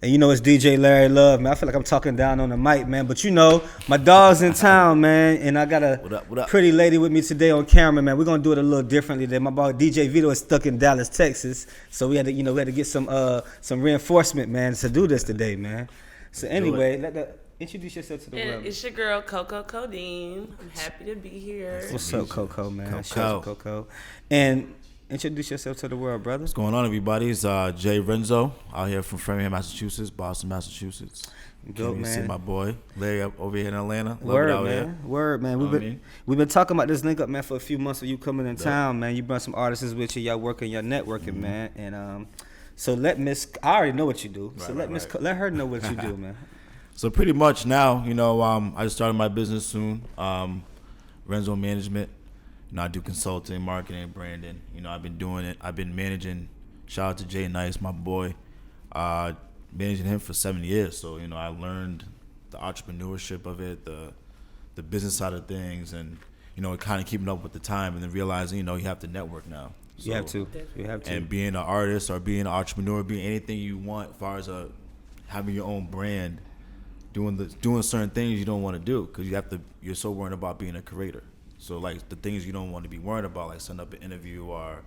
And you know it's DJ Larry Love, man. I feel like I'm talking down on the mic, man. But you know, my dog's in town, man. And I got a What up? pretty lady with me today on camera, man. We're gonna do it a little differently than my boy DJ Vito is stuck in Dallas, Texas. So we had to get some reinforcement, man, to do this today, man. So anyway, introduce yourself to the world. It's your girl Coco Codeine. I'm happy to be here. What's up, Coco, man? Coco. And introduce yourself to the world, brother. What's going on, everybody? It's Jay Renzo out here from Framingham, Massachusetts, Boston, Massachusetts. Dope, man. See my boy Larry up over here in Atlanta. Word, man. We've been talking about this link up, man, for a few months. Of you coming in town, man. You brought some artists with you. Y'all working, y'all networking, man. And so I already know what you do. So let her know what you do, man. So pretty much now, I just started my business soon, Renzo Management. I do consulting, marketing, branding. I've been doing it. I've been managing. Shout out to Jay Nice, my boy. Managing him for 7 years. So, I learned the entrepreneurship of it, the business side of things, and, kind of keeping up with the time and then realizing, you have to network now. So, you have to. And being an artist or being an entrepreneur, being anything you want as far as having your own brand, doing certain things you don't want to do because you're so worried about being a creator. So, like, the things you don't want to be worried about, like setting up an interview or,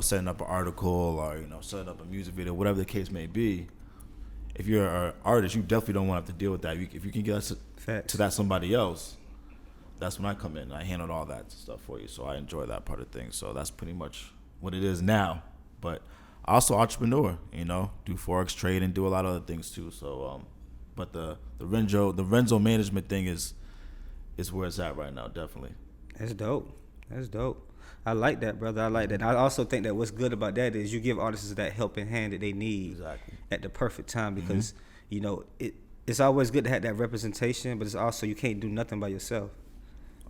setting up an article or, setting up a music video, whatever the case may be. If you're an artist, you definitely don't want to have to deal with that. If you can get to that somebody else, that's when I come in and I handle all that stuff for you. So I enjoy that part of things. So that's pretty much what it is now. But also entrepreneur, do Forex trade and do a lot of other things too. So, but the Renzo management thing is where it's at right now, definitely. That's dope. I like that, brother. I like that. I also think that what's good about that is you give artists that helping hand that they need at the perfect time because, it's always good to have that representation, but it's also you can't do nothing by yourself.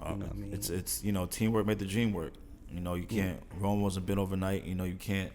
You know what I mean? It's teamwork made the dream work. You can't. Rome wasn't built overnight. You can't.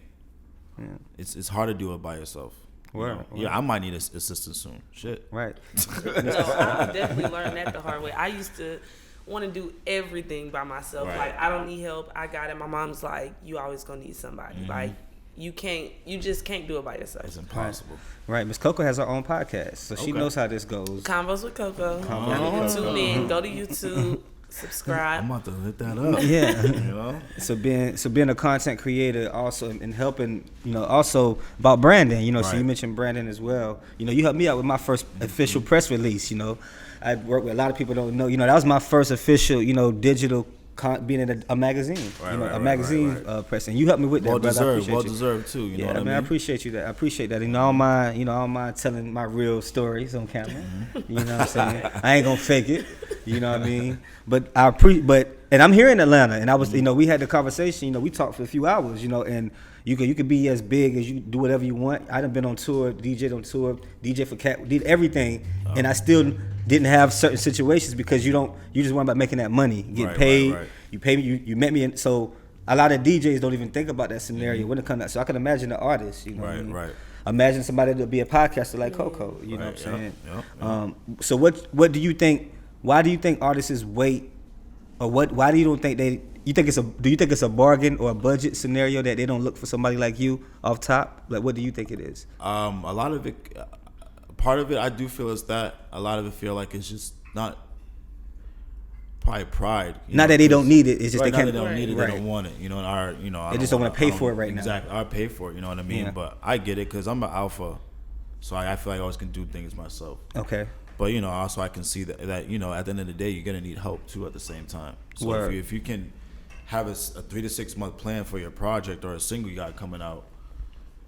Yeah. It's hard to do it by yourself. Yeah, I might need assistance soon. Shit. Right. So I definitely learned that the hard way. I used to want to do everything by myself. Right. Like, I don't need help. I got it. My mom's like, you always gonna need somebody. Like, you just can't do it by yourself. It's impossible. Right. Miss Coco has her own podcast, so she knows how this goes. Convos with Coco. Y'all need to tune in. Go to YouTube. Subscribe. I'm about to hit that up. Yeah. So being a content creator also and helping, also about branding, Right. So you mentioned branding as well. You helped me out with my first official press release, I worked with a lot of people don't know, that was my first official, digital being in a magazine, a magazine press, and you helped me with that, brother. Well deserved too. You know what I mean? I appreciate you. I appreciate that. I don't mind telling my real stories on camera. You know what I'm saying? I ain't gonna fake it. You know what I mean? But and I'm here in Atlanta, and I was, we had the conversation. We talked for a few hours, and you could be as big as you do whatever you want. I done been on tour, DJed on tour, DJ for Cat, did everything, and I still didn't have certain situations because you just worry about making that money, getting paid. Right. You pay me, you met me, and so a lot of DJs don't even think about that scenario when it comes out. So I can imagine the artist, Right. Imagine somebody to be a podcaster like Coco, you know what I'm saying? Yeah. So what do you think? Why do you think artists wait, or why do you don't think they? Do you think it's a bargain or a budget scenario that they don't look for somebody like you off top? Like, what do you think it is? A lot of it, part of it, I do feel is that. A lot of it feel like it's just not probably pride. Not that they don't need it. It's just they can't. They don't need it. Right. They don't want it. They just don't want to pay for it right now. Exactly. I pay for it. You know what I mean? Yeah. But I get it because I'm an alpha, so I feel like I always can do things myself. Okay. But also I can see that at the end of the day you're gonna need help too at the same time. So if you can have a 3 to 6 month plan for your project or a single you got coming out,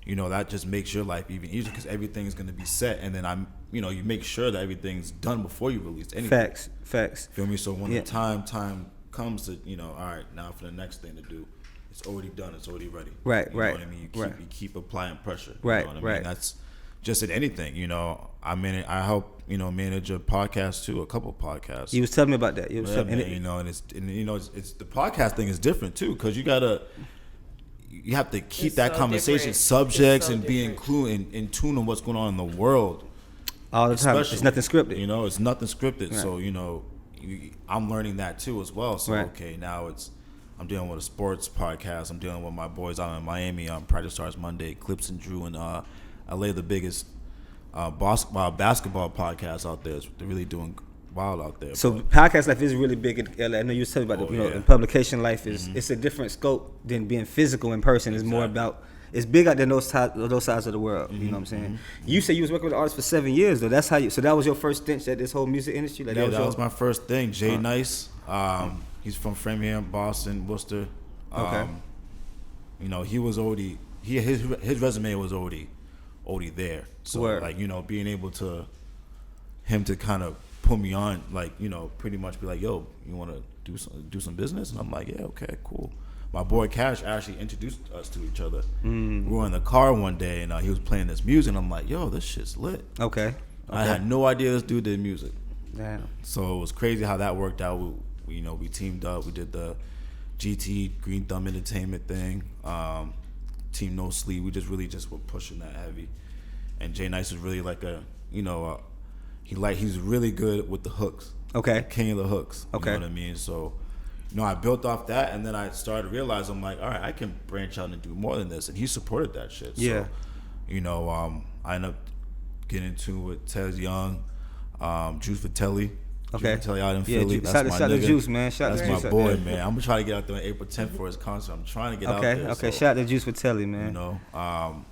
that just makes your life even easier because everything's gonna be set, and then you make sure that everything's done before you release anything. Facts. Feel me? So when the time comes to all right, now for the next thing to do, it's already done. It's already ready. Right. You know what I mean? You keep applying pressure. Right. You know what I mean? That's just in anything. I help manage a podcast too, a couple podcasts. You was telling me about that. And it's the podcast thing is different too because you have to keep that conversation subjects and be in tune on what's going on in the world all the time. It's nothing scripted. It's nothing scripted. Right. So I'm learning that too as well. So okay, now I'm dealing with a sports podcast. I'm dealing with my boys out in Miami on Practice Starts Monday, Clips and Drew, and LA, the biggest basketball podcasts out there. They're really doing wild out there. So but, podcast life is really big in LA. I know you were telling about the publication life is it's a different scope than being physical in person. It's more about it's big out there in those sides of the world. You know what I'm saying? You said you was working with artists for 7 years though. That's how you. So that was your first stint at this whole music industry. Like, that was my first thing. Jay Nice. He's from Framingham, Boston, Worcester. Okay. You know, he was already his resume was already there. So like, you know, being able to him to kind of put me on, like, you know, pretty much be like, yo, you want to do some business? And I'm like, yeah, okay, cool. My boy Cash actually introduced us to each other. We were in the car one day and he was playing this music. And I'm like, yo, this shit's lit. Okay. I had no idea this dude did music. Damn. So it was crazy how that worked out. We teamed up. We did the GT Green Thumb Entertainment thing. Team No Sleep. We just were pushing that heavy. And Jay Nice is really like he's really good with the hooks. Okay. King of the hooks. Okay. You know what I mean? So, you know, I built off that, and then I started to realize, I'm like, all right, I can branch out and do more than this. And he supported that shit. Yeah. So, you know, I ended up getting into it with Tez Young, Juice Vitelli. Okay. Juice Vitelli out in Philly. That's my shout nigga. to Juice, man. That's my boy, man. I'm gonna try to get out there on April 10th for his concert. I'm trying to get out there. Okay. So, Shout out to Juice Vitelli, man.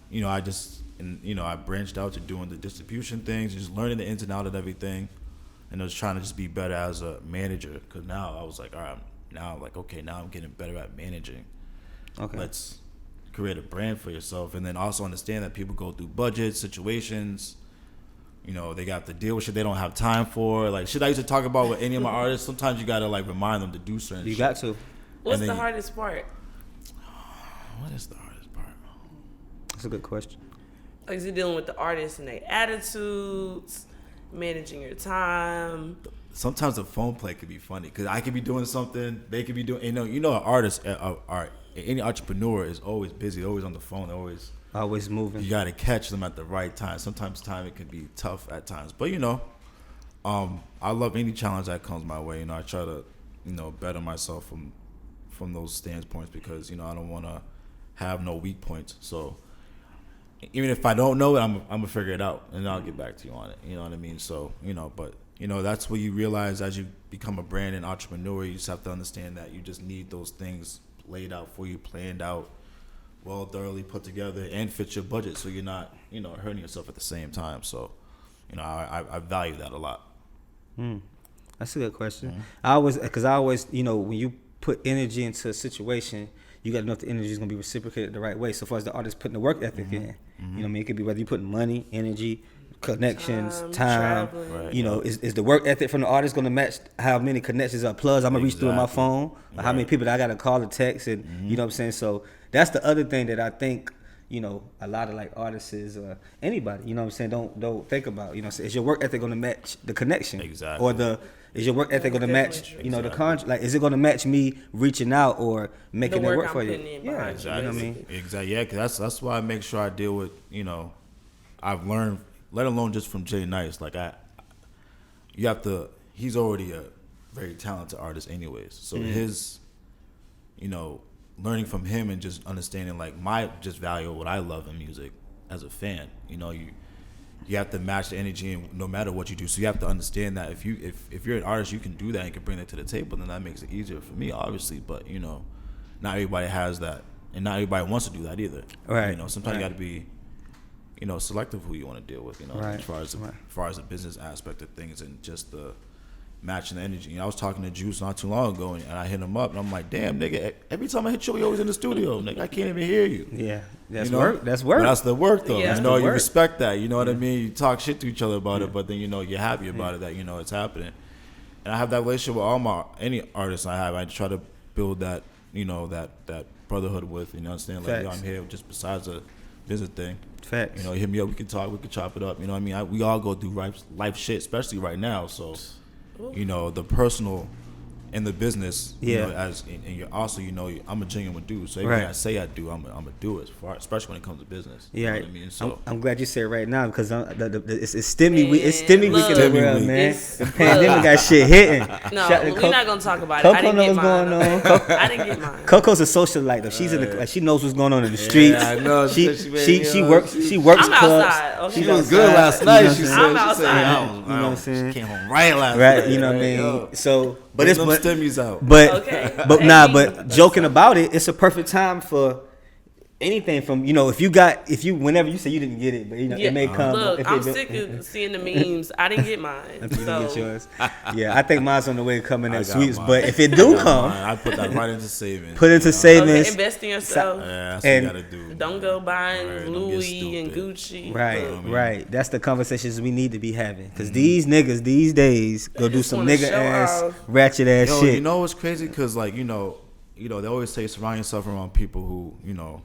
You know, I branched out to doing the distribution things, just learning the ins and outs of everything, and I was trying to just be better as a manager. Because now I was like, all right, now I'm getting better at managing. Okay. Let's create a brand for yourself, and then also understand that people go through budget situations. You know, they got to deal with shit they don't have time for. Like shit I used to talk about with any of my artists. Sometimes you gotta like remind them to do certain shit. You got to. What's the hardest part? What is the hardest part? That's a good question. Like, is it dealing with the artists and their attitudes, managing your time? Sometimes the phone play could be funny because I could be doing something, they could be doing. You know, an artist, any entrepreneur is always busy, always on the phone, always moving. You got to catch them at the right time. Sometimes time it can be tough at times, but you know, I love any challenge that comes my way. You know, I try to, you know, better myself from those standpoints because, you know, I don't want to have no weak points. So even if I don't know it, I'm gonna figure it out and I'll get back to you on it. You know what I mean? So, you know, but you know, that's what you realize as you become a brand and entrepreneur. You just have to understand that you just need those things laid out for you, planned out, well, thoroughly put together, and fit your budget so you're not, you know, hurting yourself at the same time. So, you know, I value that a lot. That's a good question. I always, you know, when you put energy into a situation, you got to know if the energy is going to be reciprocated the right way. So far as the artist putting the work ethic in, you know what I mean? It could be whether you're putting money, energy, connections, time. Traveling. You know, is the work ethic from the artist going to match how many connections or plugs I'm going to reach through my phone? Or how many people that I got to call or text? And you know what I'm saying? So that's the other thing that I think, you know, a lot of like artists or anybody, you know what I'm saying, don't think about. You know, is your work ethic going to match the connection? Exactly. Or is your work ethic going to match, you know, the contract? Like, is it going to match me reaching out or making it work for you? Yeah, exactly. You know what I mean? Exactly. Yeah, because that's why I make sure I deal with, you know, I've learned, let alone just from Jay Nice. Like he's already a very talented artist, anyways. So his, you know, learning from him and just understanding like my just value of what I love in music as a fan. You know, you have to match the energy and no matter what you do. So you have to understand that if you're an artist, you can do that and can bring that to the table, then that makes it easier for me, obviously. But, you know, not everybody has that and not everybody wants to do that either. Right. You know, sometimes you got to be, you know, selective who you want to deal with, you know, as far as the business aspect of things and just the matching the energy. You know, I was talking to Juice not too long ago and I hit him up and I'm like, damn, nigga, every time I hit you, you're always in the studio. Nigga, I can't even hear you. Yeah, that's you know? work. That's work. But that's the work, though. Yeah. You know, you work. respect that. You know what I mean? You talk shit to each other about it, but then, you know, you're happy about it that, you know, it's happening. And I have that relationship with any artists I have. I try to build that, you know, that brotherhood with, you know, understand? Like, yo, I'm here just besides a business thing. Facts. You know, hit me up, we can talk, we can chop it up. You know what I mean? We all go through life shit, especially right now. So, you know, the personal in the business, you know, and you're also, you know, I'm a genuine dude. So everything I say I do, I'm gonna do it, especially when it comes to business. Yeah, you know what I mean. So I'm glad you said it right now because it's STEMI week. It's STEMI week in the world, man. The pandemic got shit hitting. No, we're not gonna talk about it. Coco I didn't knows get what's mine. going on. I didn't get mine. Coco's a socialite though. She's in the like, she knows what's going on in the streets. I know. She works I'm clubs. outside. Okay. She was good last night. She said, I'm outside. You know what I'm saying? She came home right last night. Right, you know what I mean? So, but it's them stimmies out. But joking about it, it's a perfect time for anything from, you know, whenever you say you didn't get it, but you know, it may come. Look, I'm sick of seeing the memes. I didn't get mine. You didn't So get yours. Yeah, I think mine's on the way coming next got week. mine. But if it do come, I put that right into savings. put into okay, savings. invest in yourself. Yeah, that's And what you gotta do. Don't go buying Right, don't get Louis and stupid. Gucci. Right, Look, right. That's the conversations we need to be having. Because these niggas these days go do just some wanna nigga show ass, off. ratchet ass Yo, shit. you know what's crazy? Because like they always say surround yourself around people who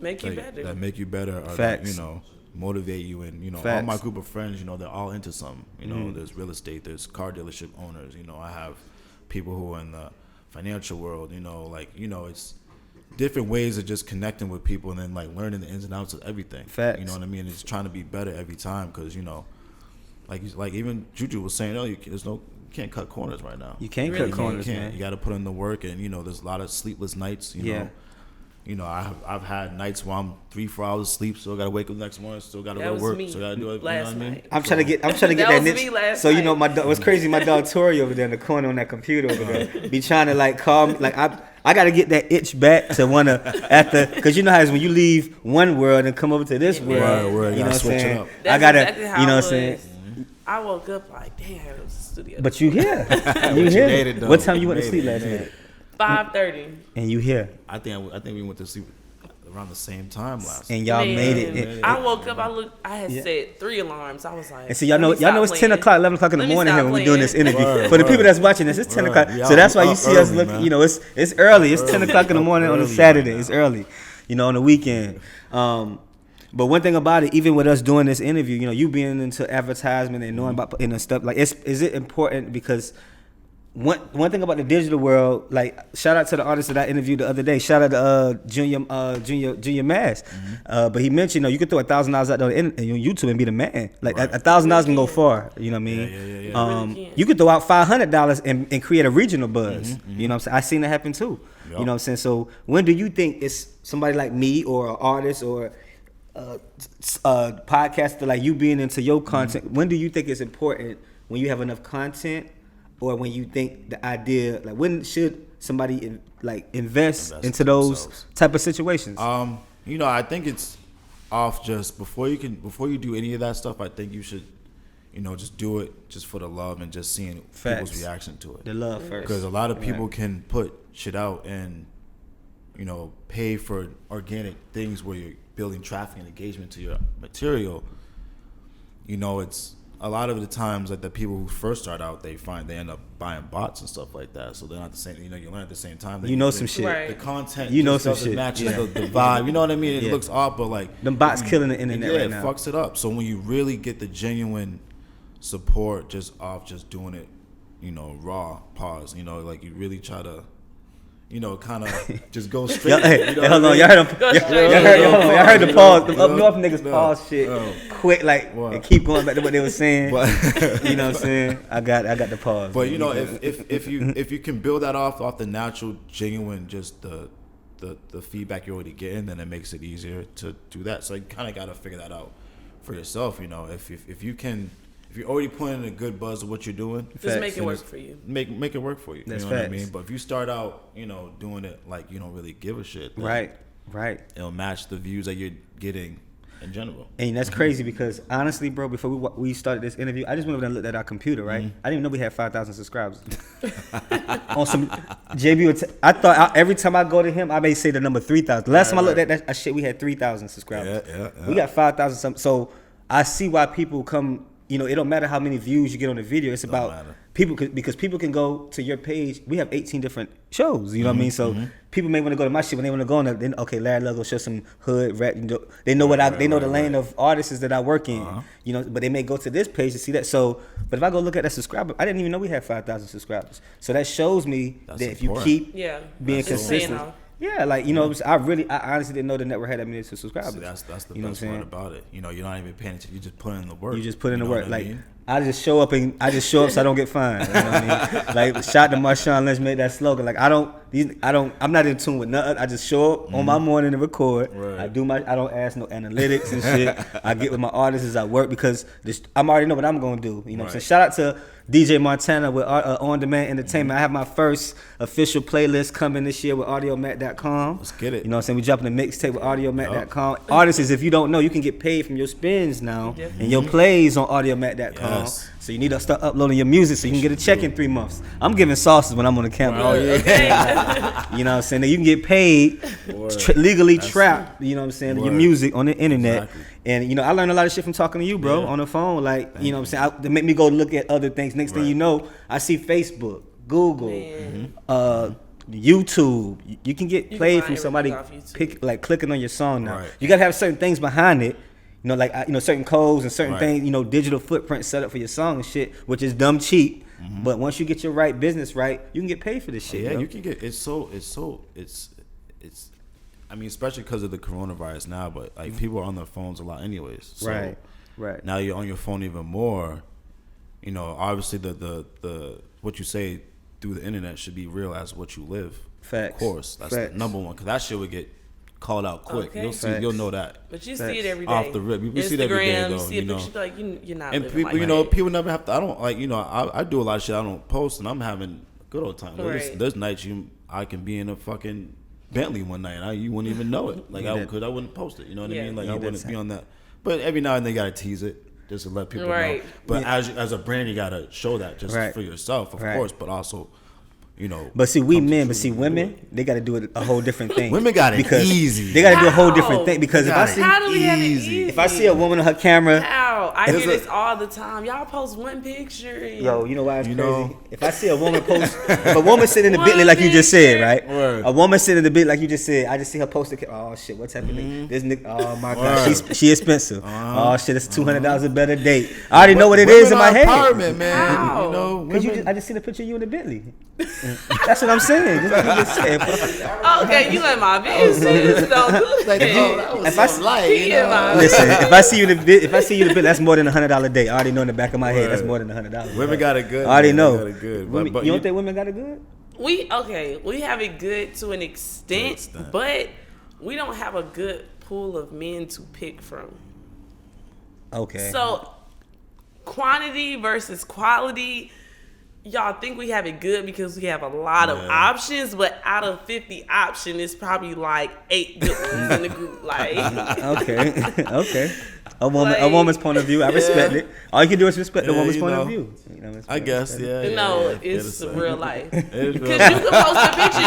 Make you like, better. that make you better, or Facts. that, motivate you, and all Facts. my group of friends, they're all into something. There's real estate, there's car dealership owners. I have people who are in the financial world. It's different ways of just connecting with people and then like learning the ins and outs of everything. Facts. You know what I mean? It's trying to be better every time because like even Juju was saying, you can't cut corners right now. You can't Really cut corners, You can't. man. You got to put in the work, and there's a lot of sleepless nights. I've had nights where I'm 3-4 hours of sleep, still got to wake up the next morning, still got to That go to was work, me still got to do it. last You know what I mean? night. I'm trying to get That that was niche. me last So night. my dog, what's crazy? My dog Tori over there in the corner on that computer over there, be trying to like call me. Like I got to get that itch back to wanna because you know how it's when you leave one world and come over to this world. Right, You know what I'm switch it saying? up. I That's gotta, exactly how you know it what I'm saying? was. I woke up like, damn, it was a studio. But you here? You you here? made it, though. What time you You went to made sleep it, last you made night? 5:30. And you here? I think we went to sleep around the same time last night. And y'all Man, made it. I woke up. I had set 3 alarms. I was like, And so y'all know it's 10 o'clock, 11 o'clock in the Let me morning here stop when we're doing this playing. interview. Word, For the people word. that's watching this, it's 10 Word. o'clock. Yeah, So that's why you up see us early, looking. man. It's early. It's 10 o'clock in the morning on a Early Saturday. right It's early, on the weekend. But one thing about it, even with us doing this interview, you being into advertisement and knowing about stuff, like, is it important? Because one thing about the digital world, like, shout out to the artist that I interviewed the other day. Shout out to Junior Mass. But he mentioned, you could throw $1,000 out there on YouTube and be the man. Like, Right. $1,000 can go far. You know what I mean? Yeah. Really can. You could throw out $500 and create a regional buzz. You know what I'm saying? I seen that happen too. Yep. You know what I'm saying? So when do you think it's somebody like me or an artist or a podcaster like you being into your content? When do you think it's important? When you have enough content, or when you think the idea, like, when should somebody invest into those themselves. type of situations? I think it's off just before you do any of that stuff. I think you should, just do it just for the love and just seeing Facts. people's reaction to it. The love first. Because a lot of people can put shit out and, pay for organic things where you're building traffic and engagement to your material. It's a lot of the times like the people who first start out, they end up buying bots and stuff like that. So they're not the same. You learn at the same time. Some shit. Right. The content, some doesn't shit. match Yeah. the vibe. You know what I mean? It Yeah. looks off, but like Them bots killing the internet right it now. fucks it up. So when you really get the genuine support just off just doing it, raw, pause. Like you really try to, kind of just go straight. Hold on, y'all heard them. Y'all heard the pause. Them up north niggas pause shit quick, and keep going back to what they were saying. You know what I'm saying? I got the pause. But if you can build that off the natural, genuine, just the feedback you're already getting, then it makes it easier to do that. So you kind of got to figure that out for yourself. If you're already putting in a good buzz of what you're doing, Just make it work for you. Make it work for you. That's you know what I facts. mean? But if you start out, doing it like you don't really give a shit, then Right. it'll match the views that you're getting in general. And that's crazy because honestly, bro, before we started this interview, I just went over there and looked at our computer, right? I didn't even know we had 5,000 subscribers. On some JB, I thought every time I go to him, I may say the number 3,000. Last time I looked at that shit, we had 3,000 subscribers. Yeah. We got 5,000. So I see why people come. It don't matter how many views you get on the video. It's about matter. people because people can go to your page. We have 18 different shows. You know what I mean? So people may want to go to my shit when they want to go on there. Then okay, Larry Love go show some hood rap. They know they know the lane of artists that I work in. You know, but they may go to this page to see that. So, but if I go look at that subscriber, I didn't even know we had 5,000 subscribers. So that shows me that if you keep being consistent. Yeah, like, you know, I honestly didn't know the network had that many subscribers. See, that's the best part about it. You know, you're not even paying attention. You just put in the work. You just put in the work. Like, mean? I just show up so I don't get fined. You know what I mean? Like, shout to Marshawn Lynch made that slogan. Like, I'm not in tune with nothing. I just show up on my morning and record. Right. I don't ask no analytics and shit. I get with my artists as I work because I'm already know what I'm gonna do. You know what I'm saying? Shout out to DJ Montana with On Demand Entertainment. I have my first official playlist coming this year with audiomac.com. Let's get it. You know what I'm saying? We dropping a mixtape with audiomac.com. Artists, if you don't know, you can get paid from your spins now and your plays on audiomac.com. Yes. So you need to start uploading your music so you can get a check in 3 months. I'm giving sauces when I'm on the camera. Oh, yeah. You know what I'm saying? Now you can get paid, legally trapped, you know what I'm saying, your music on the internet. Exactly. And, you know, I learned a lot of shit from talking to you, bro, on the phone. Like, you know what I'm saying? They make me go look at other things. Next thing you know, I see Facebook, Google, YouTube. You can get played from somebody clicking on your song now. Right. You got to have certain things behind it. You know, like, you know, certain codes and certain things, you know, digital footprint set up for your song and shit, which is dumb cheap. But once you get your business right, you can get paid for this shit. Yeah, you can get, it's I mean, especially because of the coronavirus now, but like people are on their phones a lot anyways. So right. Now you're on your phone even more. You know, obviously the what you say through the internet should be real as what you live. Facts. Of course, that's the number one, because that shit would get called out quick. Okay. You'll know that. But you see it every day. Off the rip. You see it every day, though. You see a picture, like, you're not and living people, like you know, that. people never have to. I don't like, you know, I do a lot of shit I don't post, and I'm having a good old time. Right. There's nights I can be in a fucking Bentley one night, and you wouldn't even know it. Like, I wouldn't post it. You know what I mean? Like, I wouldn't be on that. But every now and then, you gotta tease it just to let people know. But as a brand, you gotta show that just for yourself, of course, but also, you know. But see, women, they got to do it a whole different thing. Women got it easy. They got to do a whole different thing because how do we have it easy? If I see a woman on her camera, I hear this all the time. Y'all post one picture. And yo, you know why it's crazy? If I see a woman post, if a woman sitting in the Bentley like you just said, right? Word. A woman sitting in the Bentley like you just said, I just see her post. Oh shit, what's happening? This nigga, oh my god, she expensive. Oh shit, it's $200 a better date. I already know what it is in my head. Empowerment, man. How? You know, I just seen a picture of you in the Bentley. That's what I'm saying. Just like you just said. Okay, you in my business. Don't do that. If I listen, if I see you in the Bentley, that's more than $100 date. I already know in the back of my head that's more than $100. Women got it good. I already know. Got it good. But you don't think women got it good? We have it good to an extent, but we don't have a good pool of men to pick from. Okay. So quantity versus quality. Y'all think we have it good because we have a lot of options, but out of 50 options, it's probably like 8 good ones in the group. Like, okay. A woman's point of view, I respect it. All you can do is respect the woman's point of view. You know, I guess, it's real life. Because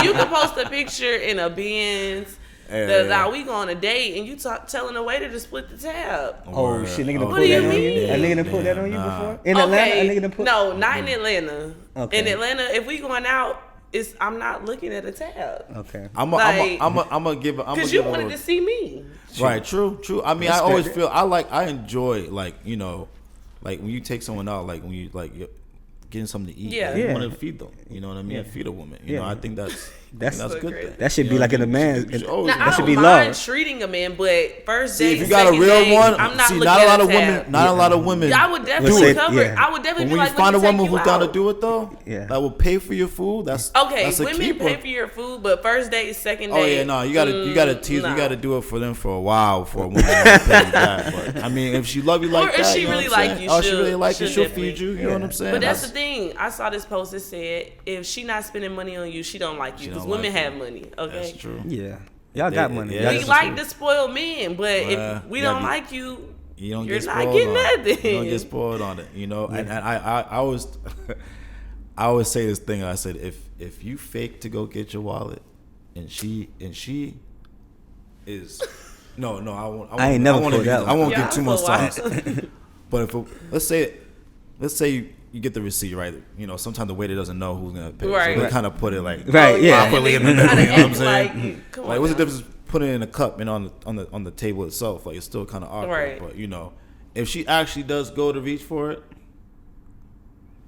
you can post a picture in a Benz. Now we go on a date and you telling the waiter to split the tab. Oh shit, nigga done what put do you that on you? mean? A nigga done put that on you before? In Atlanta, a nigga done put. No, not in Atlanta. Okay. In Atlanta, if we going out, I'm not looking at a tab. Okay. I'm gonna give. Because you wanted to see me. Right. True. I mean, I always feel I enjoy, like, you know, like when you take someone out, like when you like you're getting something to eat. Yeah. Like, you want to feed them. You know what I mean? Feed a woman. You know, I think that's so good. Thing. That should be like in a man. Now, I don't mind treating a man, but first date, if you got a real one, I'm not looking not at a lot of tab. women. Not a lot of women. I would definitely cover it. Yeah. I would definitely be when like, you find a woman who's down to out. do it though, that will pay for your food. That's a women keeper. pay for your food, but first date, second date. Oh yeah, no, you gotta tease. You gotta do it for them for a while for a woman to pay you back. But I mean, if she love you like that, or if she really like you, she really like you, she'll feed you. You know what I'm saying? But that's the thing. I saw this post that said, if she not spending money on you, she don't like you, because women have money. Okay, that's true. Yeah, y'all got money. We like to spoil men, but if we don't like you, you're not getting nothing. You don't get spoiled on it, you know. And I always I always say this thing. I said, if you fake to go get your wallet, and she is no, I won't. I ain't never pulled that one. I won't get too much sauce. But if let's say you get the receipt, right? You know, sometimes the waiter doesn't know who's gonna pay, Right. so they kind of put it like properly in the middle. You know what I'm Like, saying? come Like, on what's the now. difference? Putting it in a cup and on the table itself, like it's still kind of awkward. Right. But you know, if she actually does go to reach for it,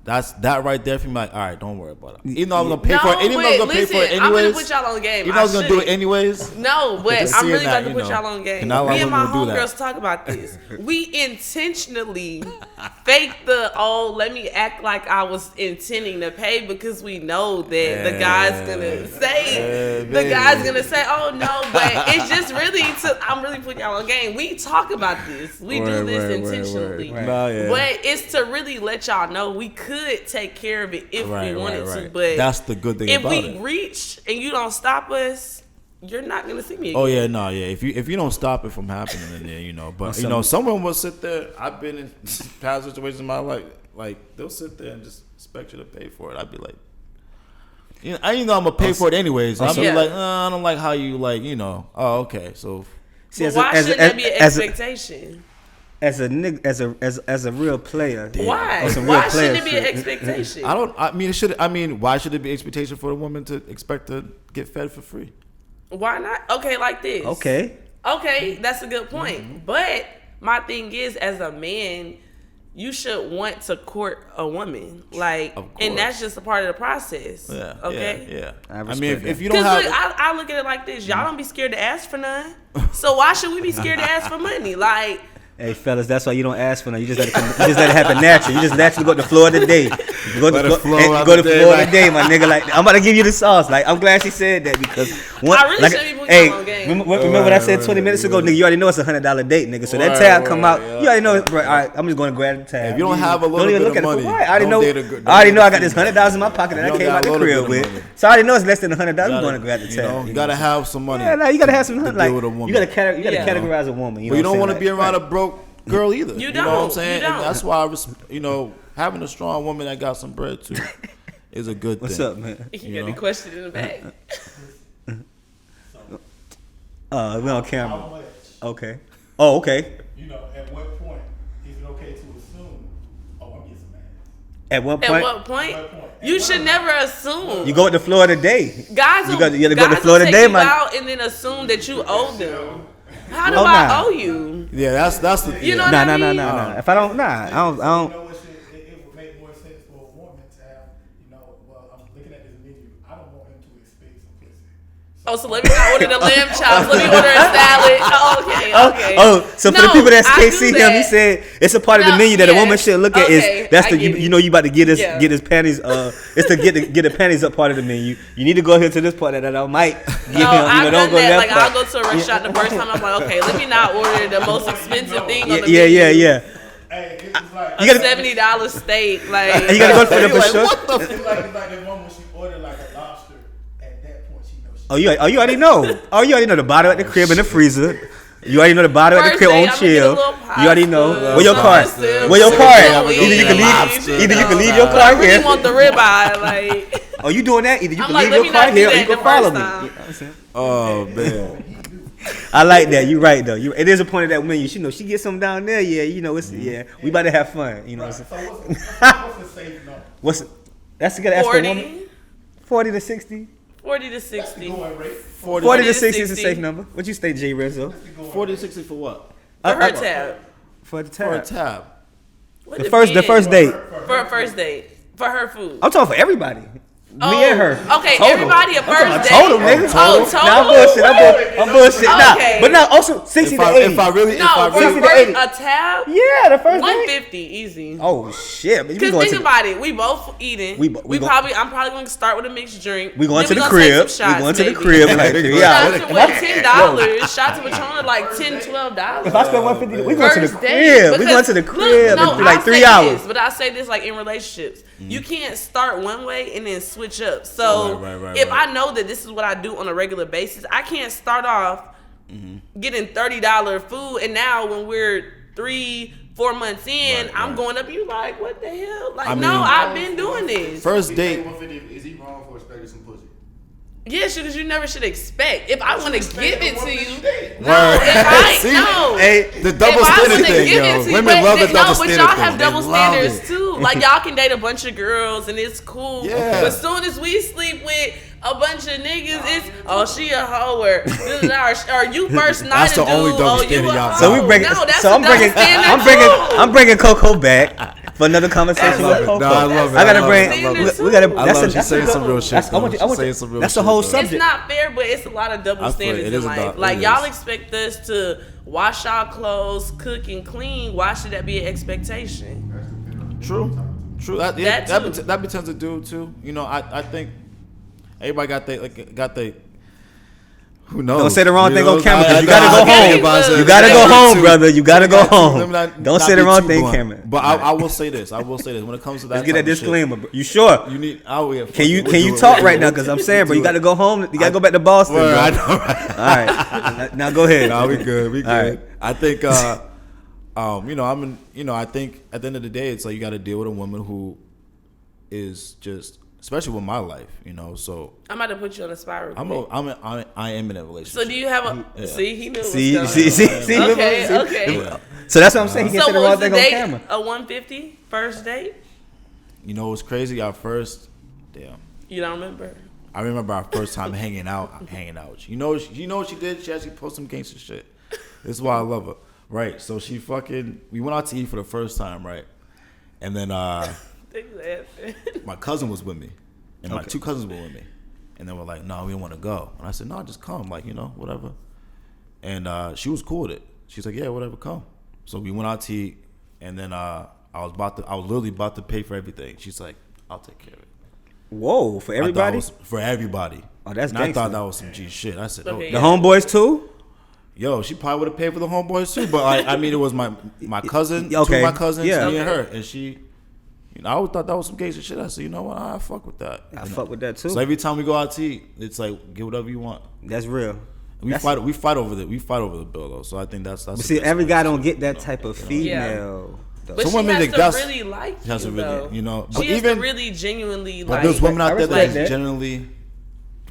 that right there for me. Like, all right, don't worry about it. Even though I'm gonna pay for it, even though I'm gonna pay for it anyways. I'm gonna put y'all on game. Even though I was gonna do it anyways. No, but just I'm seeing really that, about to you put know, y'all on game. and not a lot Me of and my women will do that. homegirls talk about this. We intentionally fake let me act like I was intending to pay because we know that the guy's gonna say, oh no, but it's just really I'm really putting y'all on game. We talk about this. We do this intentionally. Nah, yeah. But it's to really let y'all know we could take care of it if we wanted to. But that's the good thing about it. If we reach and you don't stop us, you're not gonna see me again. Oh yeah, no, yeah. If you don't stop it from happening, then you know. But you know, someone will sit there. I've been in past situations in my life, like they'll sit there and just expect you to pay for it. I'd be like, you know, I'm gonna pay for it anyways. I'll be like, I don't like how you like, you know. Oh, okay, so. See, why shouldn't that be an expectation? As a nigga, as a real player, why? Why shouldn't it be an expectation? Why should it be expectation for a woman to expect to get fed for free? Why not? Okay, like this. Okay, that's a good point. Mm-hmm. But my thing is, as a man, you should want to court a woman, like, and that's just a part of the process. Yeah. Okay. Yeah. I mean, if you don't have, look, I look at it like this: y'all don't be scared to ask for none. So why should we be scared to ask for money? Like. Hey fellas, that's why you don't ask for nothing. You just let it happen naturally. You just naturally go to the floor today. You go to the floor today, my nigga. Like, I'm about to give you the sauce. Like, I'm glad she said that because I really shouldn't be putting y'all on game. Remember what I said 20 minutes ago, nigga? You already know it's $100 date, nigga. So that tab come out. You already know, bro. All right, I'm just going to grab the tab. If you don't have a little bit of money, I already know I got this $100 in my pocket that I came out the crib with. So I already know it's less than $100. I'm going to grab the tab. You gotta have some money. Yeah, you gotta have some money. Like, you gotta categorize categorize a woman. But you don't want to be around a broke girl either. You know what I'm saying? And that's why having a strong woman that got some bread too is a good thing. What's up, man? You got the question in the back. We're on camera. Okay. Oh, okay. You know, at what point is it okay to assume, I'm gonna get some ass? At what point? You should never assume. You go to the floor today. Guys will, you gotta go to the floor today, man. Out and then assume that you owe them. How do I owe you? Yeah, that's the. You know what I mean? Nah. If I don't, I don't. You know, it would make more sense for a woman to have, well, I'm looking at this menu. I don't want him to expect some pussy. So let me not order the lamb chops. Let me order a salad. Oh, okay. So for the people that can't see him, he said it's a part of the menu that a woman should look at. Is that's the you know you about to get his panties. It's to get the panties up part of the menu. You need to go here to this part that I might give him. I've don't done go that. that Like part. I'll go to a restaurant the first time. I'm like, okay, let me not order the most expensive thing on the Yeah. Hey, it's like menu. $70 steak. Like You gotta go for the for sure. it's like that woman when she ordered like a lobster. At that point, she knows. You already know. You already know the bottle at the crib in the freezer. You already know the bottle at the crib on chill. You already know. Where your card? Either you can leave your car I really here. want the ribeye. Like. Oh, you doing that? Either you I'm can like, leave your car here or you can follow me. Oh man. I like that. You're right though. It is a point of that menu. You know, she gets something down there. Yeah, you know, it's we about to have fun. You know. So what's the safe number? That's to ask the woman. 40 to 60. 40 to 60. 40 to 60 is a safe number. What you say, J. Renzo? 40 to 60 for what? For her tab. For the For a tab. tab. The first date. For a first date. For her food. I'm talking for everybody. Me and her. Okay, total. everybody a first date. Total, nigga. Total. Nah, I'm bullshit. Okay. Nah, but now also 60 to 80. If I really, a tab. Yeah, the first date. 150 easy. Oh shit! Because think about it, we both eating. I'm probably going to start with a mixed drink. We going to Then the we crib. gonna take some shots, We going to the maybe. crib in like 3 hours. Shots of what, $10. Shots of Patron like $10, $12. If I spend 150, we going to the First date. crib. We going to the crib in like 3 hours. But I say this like in relationships, you can't start one way and then switch up. So if I know that this is what I do on a regular basis, I can't start off getting $30 food, and now when we're 3-4 months in, I'm going up. You like, what the hell? Like, I've been doing this. First date. Is he wrong for expecting some pussy? Yes, because you never should expect. If I want to give it to you, The double standard thing, yo. Women love the double standard thing. But y'all have double standards too. cool. Like y'all can date a bunch of girls and it's cool. Yeah. But as soon as we sleep with a bunch of niggas, it's she a hoe or you first night That's a the dude. only double You standard a y'all hoe. So we bring it. No, that's So a double standard too. I'm bringing Coco back for another conversation I love with it. Coco. No, I love it. I gotta I love bring. it. I love it. We gotta. I love she's saying some real shit. That's, I want you, She's saying some real that's the shit, whole though. subject. It's not fair, but it's a lot of double I feel it. standards It in is a life. double- Like it y'all is. expect us to wash our clothes, cook and clean. Why should that be an expectation? True. That too. that be tends to do too. You know, I think everybody got they. Who knows? Don't say the wrong You thing know? on camera. 'Cause I- you gotta I- go I home. think about it. You gotta go home, brother. You gotta go Let me home. not- Don't not say be the wrong too thing, blunt. Cameron. But I will say this. I will say this. When it comes to that, Let's get that type of shit, disclaimer. Bro. You sure? You need. Can you talk right now? Because I'm saying, bro, you got to go home. You got to go back to Boston. Well, bro. I know, right? All right. Now go ahead. Nah, we good. We good. All right. I think, I think at the end of the day, it's like you got to deal with a woman who is just, especially with my life, you know. So I'm about to put you on the spiral. I am in a relationship. So do you have a? Yeah. See, he knew. See. Okay. Yeah. So that's what I'm saying. He can't So say the wrong was the thing on date camera. a 150 first date? You know, it was crazy. Our first, damn. You don't remember? I remember our first time hanging out with you. You know what she did? She actually posted some gangster shit. This is why I love her. Right. So we went out to eat for the first time, right? And then my cousin was with me. And my two cousins were with me. And they were like, no, we don't want to go. And I said, no, just come, like, you know, whatever. And she was cool with it. She's like, yeah, whatever, come. So we went out to eat, and then I was literally about to pay for everything. She's like, I'll take care of it. Whoa, for everybody? For everybody. Oh, that's and I thought gangsta. that was some G shit. I said, Okay. The homeboys too? yo, she probably would have paid for the homeboys too. But I mean, it was my cousin, two Okay. of my cousins, Yeah. me and her, and she. You know, I always thought that was some gangster shit. I said, you know what? I fuck with that. I You know? fuck with that too. So every time we go out to eat, it's like get whatever you want. That's real. We fight over the bill though. So I think that's. But the see, best every way guy to don't do it, get that you know? type of You know? female. though. But Some she women has think to that's- really like She has to you, really, though. you know. She But has even to really genuinely but like. there's women I out there respect that that. generally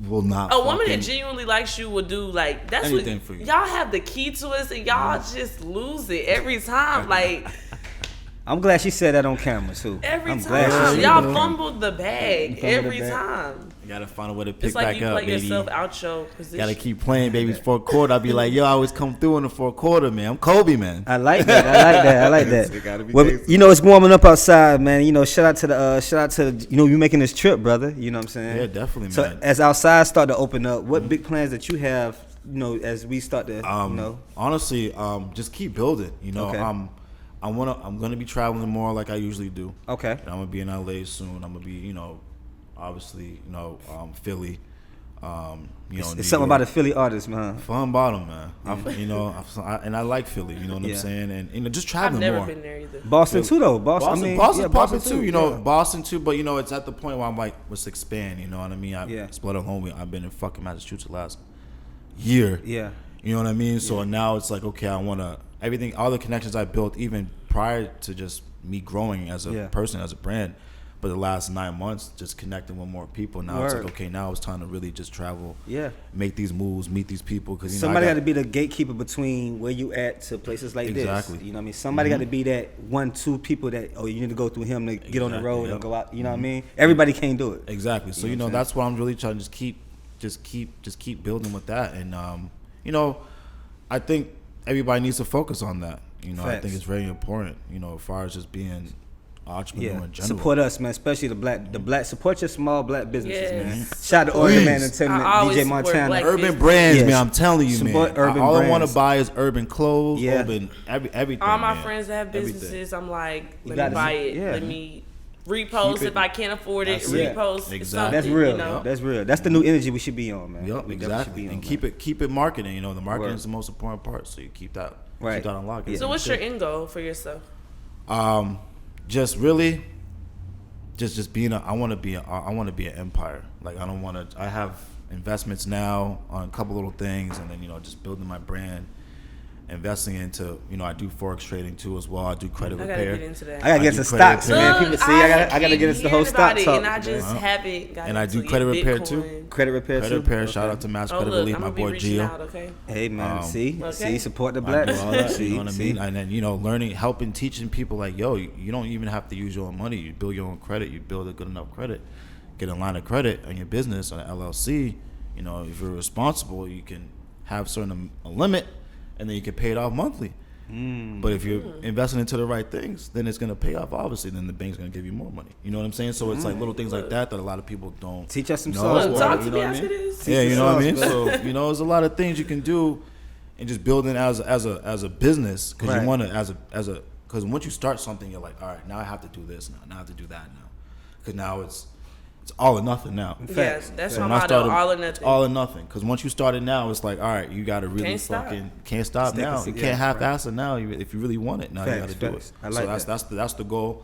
will not. A woman fucking- that genuinely likes you would do like that's Anything what for you. y'all have the key to us and y'all just lose it every time. Like I'm glad she said that on camera too. every I'm glad she time said y'all that. fumbled the bag Fumbled the every bag. time. You gotta find a way to pick It's like back you up, play baby. yourself out your position. Gotta keep playing, baby. Fourth quarter, I'll be like, yo, I always come through in the fourth quarter, man. I'm Kobe, man. I like that. I like that. It gotta be Well, gangsta. you know, it's warming up outside, man. You know, shout out to you know, you making this trip, brother. You know what I'm saying? Yeah, definitely, So man. as outside start to open up, what big plans that you have? You know, as we start to, you know, Honestly, just keep building. You know, Okay. I'm gonna be traveling more like I usually do. okay. And I'm gonna be in LA soon. I'm gonna be, you know, obviously, you know, Philly. You know, It's New something York. about a Philly artist, man. Fun bottom, man. You know, and I like Philly. You know what Yeah. I'm saying? And you know, just I've traveling never more. been there either. Boston too, though. Boston's Boston's popping too. You know, yeah. Boston too. But you know, it's at the point where I'm like, let's expand. You know what I mean? Yeah. Split alone. I've been in fucking Massachusetts last year. Yeah. You know what I mean? So now it's like, okay, I want to everything, all the connections I built even prior to just me growing as a Yeah. person, as a brand. But the last 9 months, just connecting with more people. Now it's Word. like, okay, now it's time to really just travel, Yeah. make these moves, meet these people. Because Somebody got to be the gatekeeper between where you at to places like Exactly. this. You know what I mean? Somebody got to be that 1-2 people that, oh, you need to go through him to get on the Exactly, road yep. and go out. You know what I mean? Everybody can't do it. Exactly. So You know what I'm that's what I'm really trying to just keep building with that. And you know, I think everybody needs to focus on that. You know, I Facts. think it's very important. You know, as far as just being an entrepreneur Yeah, in general. support us, man. Especially the black. Support your small black businesses, man. Yes. Shout out to Oregon Man Please. Entertainment, I always DJ support Montana. black Urban business. brands, Yes. man. I'm telling you, Support man. urban All I want brands. to buy is urban clothes, Yeah. urban everything. All my man. friends that have Everything. businesses, I'm like, let gotta me buy see- it. yeah. Let me repost Keep it- if I can't afford it. That's it. Repost Exactly. something. That's real. You know? That's real. That's the new energy we should be on, man. Yep, We definitely should exactly. be on, And man. keep it marketing. You know, the marketing Word. is the most important part. So you keep that Right. keep that unlocked. Yeah. So what's your end goal for yourself? Just really, just being I want to be an empire. Like I don't want to. I have investments now on a couple little things, and then you know just building my brand, investing into, I do forex trading too as well. I do credit I gotta repair. get into that. I gotta get do into credit stocks, repair. man. People see, I gotta get into the whole keep stock hearing talk. about it, and I just haven't got And I into do credit it. repair Bitcoin. too. Credit repair Credit too. repair. Shout out to Mass Oh Credit look, Relief, I'm my gonna be boy reaching Gio. out, okay? Hey man, see, Okay. support the I black. do all that, See, you know what I see. mean? And then, learning, helping, teaching people like, yo, you don't even have to use your own money. You build your own credit. You build a good enough credit. Get a line of credit on your business, on an LLC. If you're responsible, you can have a limit, and then you can pay it off monthly. But if you're investing into the right things, then it's going to pay off, obviously. Then the bank's going to give you more money. You know what I'm saying? So it's like little things like that a lot of people don't Teach us some know. sauce, Or, boy. Talk to you me know what I after mean? this. Yeah, you know what I mean? sauce, So, there's a lot of things you can do and just building as a business, because Right. you want to, because once you start something, you're like, all right, now I have to do this now I have to do that now. Because now it's all or nothing now. Yes, that's my When I motto, started, all or nothing. all or nothing. Because once you started now, it's like, all right, you got to really Can't stop. can't stop Stick now. it, You yeah, can't half-ass it now. If you really want it, now you Facts, got to do facts. it. I like so that's the goal.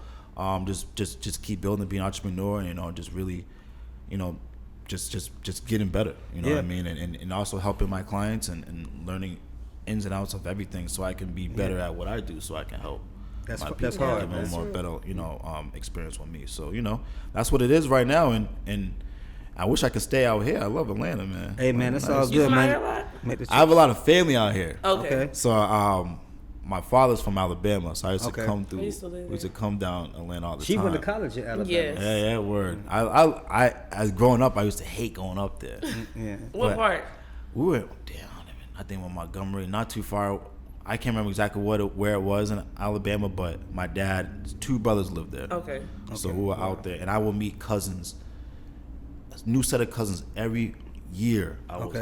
Just keep building, be an entrepreneur, and just really, just getting better. You know what I mean, and also helping my clients and learning ins and outs of everything, so I can be better at what I do, so I can help. That's My that's people, hard. give them Man. more better, experience with me. So that's what it is right now, and I wish I could stay out here. I love Atlanta, man. Hey man, that's Nice. all You good, from out here a man. lot? Make the I have a lot of family out here. Okay. So my father's from Alabama, so I used to Okay. come through. I used to live We used to come down Atlanta all the She time. went to college in Alabama. Yes. Yeah, word. I as growing up, I used to hate going up there. Yeah. What But- part? We were I think with Montgomery, not too far. I can't remember exactly where it was in Alabama, but my dad's two brothers lived there. Okay. So we were out there, and I would meet cousins, a new set of cousins every year. I was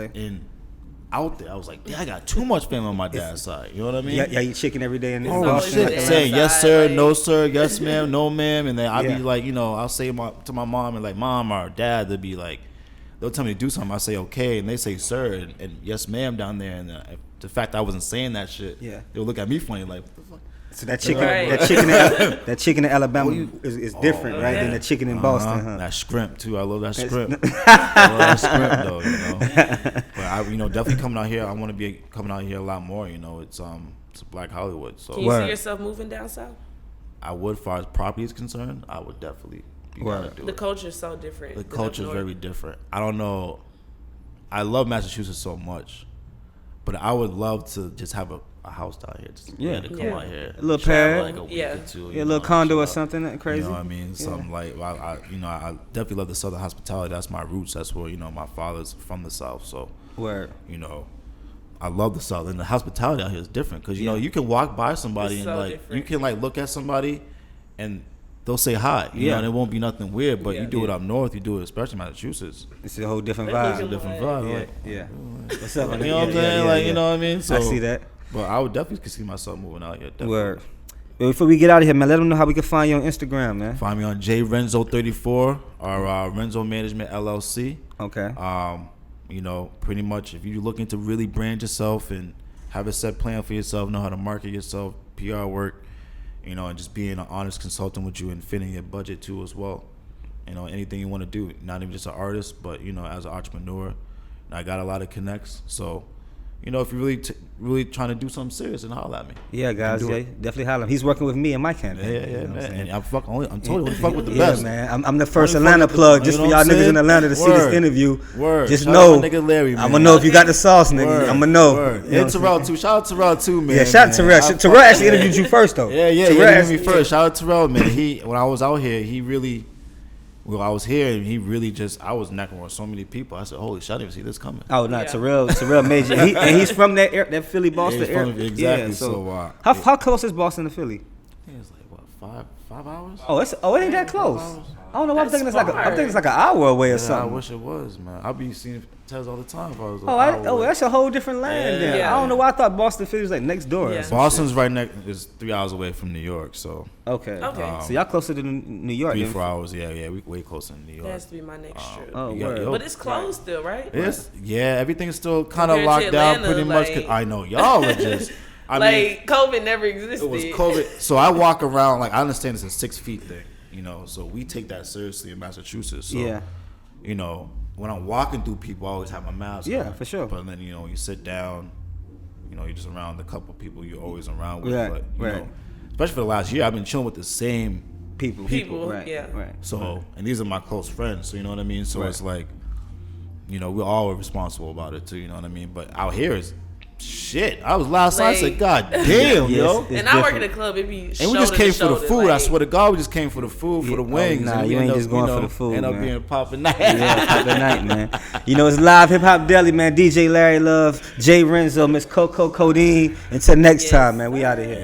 out there. I was like, I got too much family on my dad's side. You know what I mean? Yeah, eat chicken every day in Oh always Boston. the shit! dad Saying yes side, sir, like- no sir, yes ma'am, no ma'am, and then I'd Yeah. be like, I'll say to my mom and like, mom or dad, they'd be like, they'll tell me to do something, I say okay, and they say sir and yes ma'am down there, and the fact I wasn't saying that shit, Yeah. they'll look at me funny like, what the fuck? So that chicken, Right. that chicken in Alabama is different, right, yeah. than the chicken in Boston, huh? That scrimp too. I love that scrimp. I love that scrimp though. But I, definitely coming out here. I want to be coming out here a lot more. It's Black Hollywood. So Can you Word. see yourself moving down south? I would, as far as property is concerned, I would definitely be Word. trying to do The it. culture is so different. The than up culture is north. very different. I don't know. I love Massachusetts so much, but I would love to just have a house down here. Just Yeah. to come Yeah. out here, A little travel pad. like a week Yeah. or two. Yeah, a little condo chill or out. something that crazy. You know what I mean? Something like I definitely love the Southern hospitality. That's my roots. That's where my father's from the South. So Word. I love the South, and the hospitality out here is different because Yeah. you can walk by somebody It's and so like different. you can like look at somebody and they'll say hi. You Yeah. know, and it won't be nothing weird. But Yeah. you do it up north, you do it especially in Massachusetts. It's a whole different They look vibe. at Different Like, vibe. Yeah, Like, yeah. What's up? you know what I'm saying? You know what I mean? So I see that. But I would definitely see myself moving out here. Definitely. Word. Well, before we get out of here, man, let them know how we can find you on Instagram, man. Find me on JRenzo34 or Renzo Management LLC. Okay. Pretty much if you're looking to really brand yourself and have a set plan for yourself, know how to market yourself, PR work, and just being an honest consultant with you and fitting your budget too as well. Anything you want to do, not even just an artist, but as an entrepreneur. And I got a lot of connects, so if you're really trying to do something serious, then holler at me. Yeah, guys, do yeah, it. definitely holler. He's working with me and my campaign. Yeah, you know what I'm man. saying? And I'm totally fuck with the Yeah, best. man. I'm the first Only Atlanta fuck with plug. the- Just you for know y'all what I'm niggas in saying? Atlanta to see Word. this interview. Word. Just Shout know, out my nigga Larry, man. I'm gonna know if you got the sauce, nigga. Word. I'm gonna know. Word. You know And what I'm Terrell too. Shout out Terrell too, man. Yeah, shout out to Terrell. Terrell actually interviewed you first, though. Yeah, Terrell he actually- interviewed me first. Shout out to Terrell, man. When I was out here, I was here and he really I was necking with so many people. I said, holy shit, I didn't even see this coming. Oh no, Yeah. Terrell major, and he's from that Philly Boston he's area. from- exactly, Yeah, so, how close is Boston to Philly? I think it's like what, five hours? It ain't that close. I don't know. I'm That's thinking I'm smart. thinking it's like an hour away or Yeah, I something. wish it was, man. I'll be seeing Tez all the time. If I was That's a whole different land. Then Yeah. I don't know why I thought Boston Philly was like next door. or Yeah. something. Boston's right next is 3 hours away from New York, so Okay. Okay. So y'all closer to New York. 3 than- 4 hours. Yeah, we way closer than New York. That has to be my next trip. Oh, You got- word. yo, But it's closed still, right? everything's still kind of Compared to locked down Atlanta, pretty much. 'Cause like- I know y'all are just. I mean, COVID never existed. it was COVID. So I walk around like I understand it's a 6 feet thing, So we take that seriously in Massachusetts. So, Yeah. when I'm walking through people, I always have my mask. Yeah, on. for sure. But then you sit down, you know, you're just around a couple people you're always around with. Right, But you right. know, especially for the last year, I've been chilling with the same People, right, yeah. right. so, and these are my close friends, so you know what I mean? So Right. it's like, you know, we're all responsible about it too, you know what I mean? But out here is shit. I was last night, I said, God damn, yo. Yes, And I work in a club, it be And we just came for the food. I swear to God, we just came for the food, for the wings. nah, and we you ain't end just up, going you for know, the food, end up man. being popping night. Yeah, pop the night, man. You know, it's live Hip Hop Deli, man. DJ Larry Love, Jay Renzo, Miss Coco Codeine. Until next Yes. time, man. We out of here.